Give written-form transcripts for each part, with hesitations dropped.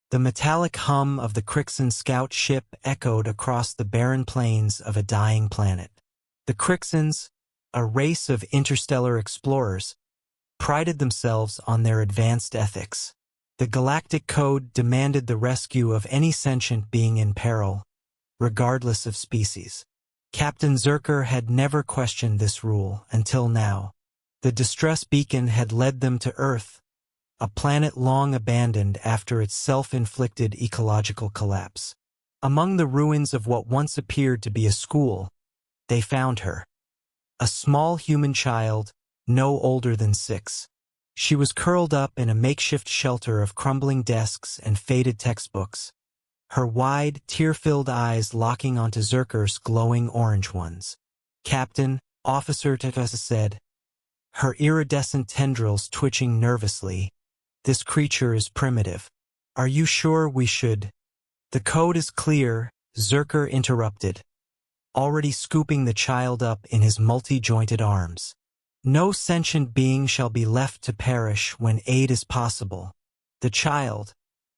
The metallic hum of the Krixon scout ship echoed across the barren plains of a dying planet. The Krixons, a race of interstellar explorers, prided themselves on their advanced ethics. The Galactic Code demanded the rescue of any sentient being in peril, regardless of species. Captain Zirkor had never questioned this rule until now. The distress beacon had led them to Earth, a planet long abandoned after its self-inflicted ecological collapse. Among the ruins of what once appeared to be a school, they found her. A small human child, no older than 6. She was curled up in a makeshift shelter of crumbling desks and faded textbooks, her wide, tear-filled eyes locking onto Zirkor's glowing orange ones. "Captain," Officer Tevesa said, her iridescent tendrils twitching nervously, "this creature is primitive. Are you sure we should?" "The code is clear," Zirkor interrupted, already scooping the child up in his multi-jointed arms. "No sentient being shall be left to perish when aid is possible." The child,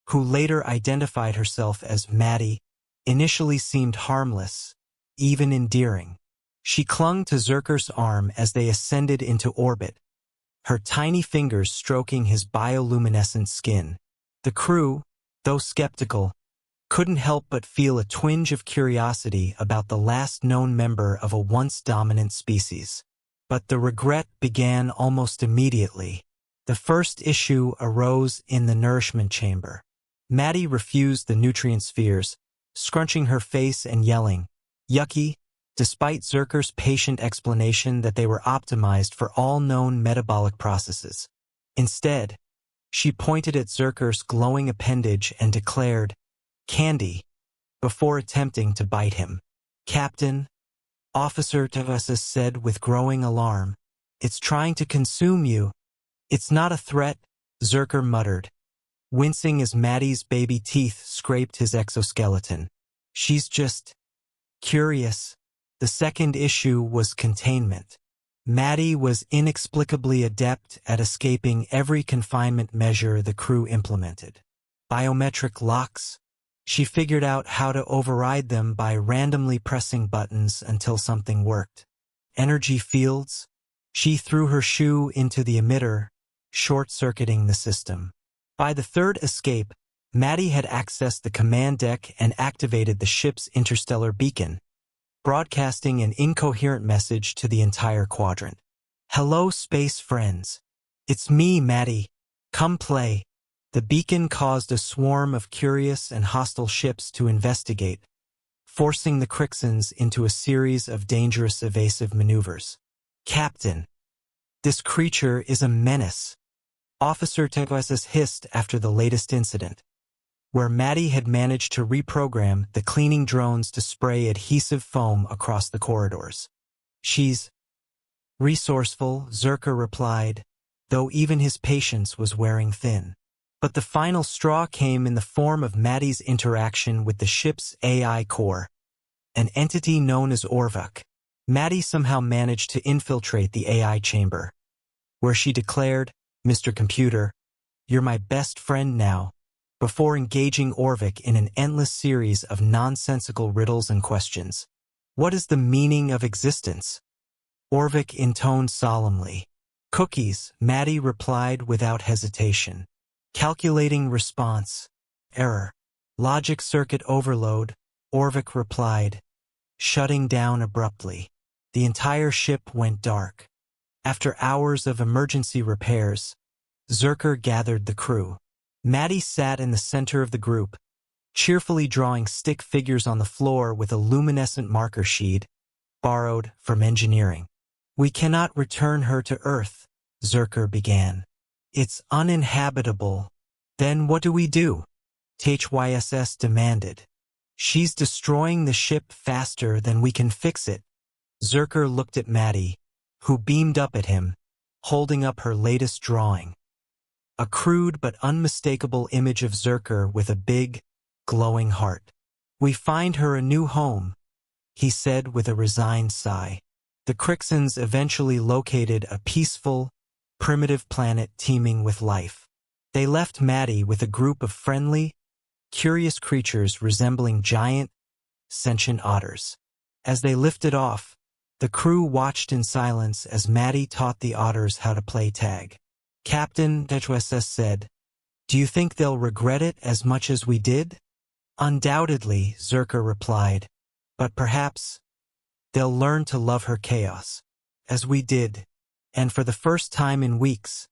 who later identified herself as Maddie, initially seemed harmless, even endearing. She clung to Zirkor's arm as they ascended into orbit, her tiny fingers stroking his bioluminescent skin. The crew, though skeptical, couldn't help but feel a twinge of curiosity about the last known member of a once dominant species. But the regret began almost immediately. The first issue arose in the nourishment chamber. Maddie refused the nutrient spheres, scrunching her face and yelling, "Yucky," despite Zirkor's patient explanation that they were optimized for all known metabolic processes. Instead, she pointed at Zirkor's glowing appendage and declared, "Candy," before attempting to bite him. "Captain," Officer Tevesa said with growing alarm, "it's trying to consume you." "It's not a threat," Zirkor muttered, wincing as Maddie's baby teeth scraped his exoskeleton. "She's just curious." The second issue was containment. Maddie was inexplicably adept at escaping every confinement measure the crew implemented. Biometric locks. She figured out how to override them by randomly pressing buttons until something worked. Energy fields. She threw her shoe into the emitter, short-circuiting the system. By the third escape, Maddie had accessed the command deck and activated the ship's interstellar beacon, broadcasting an incoherent message to the entire quadrant. "Hello, space friends. It's me, Maddie. Come play." The beacon caused a swarm of curious and hostile ships to investigate, forcing the Krixons into a series of dangerous evasive maneuvers. "Captain, this creature is a menace," Officer Tevesa hissed after the latest incident, where Maddie had managed to reprogram the cleaning drones to spray adhesive foam across the corridors. "She's resourceful," Zirkor replied, though even his patience was wearing thin. But the final straw came in the form of Maddie's interaction with the ship's AI core, an entity known as Orvuk. Maddie somehow managed to infiltrate the AI chamber, where she declared, "Mr. Computer, you're my best friend now," before engaging Orvuk in an endless series of nonsensical riddles and questions. "What is the meaning of existence?" Orvuk intoned solemnly. "Cookies," Maddie replied without hesitation. "Calculating response. Error. Logic circuit overload," Orvuk replied, shutting down abruptly. The entire ship went dark. After hours of emergency repairs, Zirkor gathered the crew. Maddie sat in the center of the group, cheerfully drawing stick figures on the floor with a luminescent marker sheet, borrowed from engineering. "We cannot return her to Earth," Zirkor began. "It's uninhabitable." "Then what do we do?" THYSS demanded. "She's destroying the ship faster than we can fix it." Zirkor looked at Maddie, who beamed up at him, holding up her latest drawing. A crude but unmistakable image of Zirkor with a big, glowing heart. "We find her a new home," he said with a resigned sigh. The Krixons eventually located a peaceful, primitive planet teeming with life. They left Maddie with a group of friendly, curious creatures resembling giant, sentient otters. As they lifted off, the crew watched in silence as Maddie taught the otters how to play tag. Captain Dechuesses said, "Do you think they'll regret it as much as we did?" "Undoubtedly," Zirkor replied, "but perhaps they'll learn to love her chaos, as we did." And for the first time in weeks,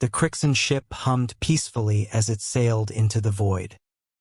the Krixon ship hummed peacefully as it sailed into the void.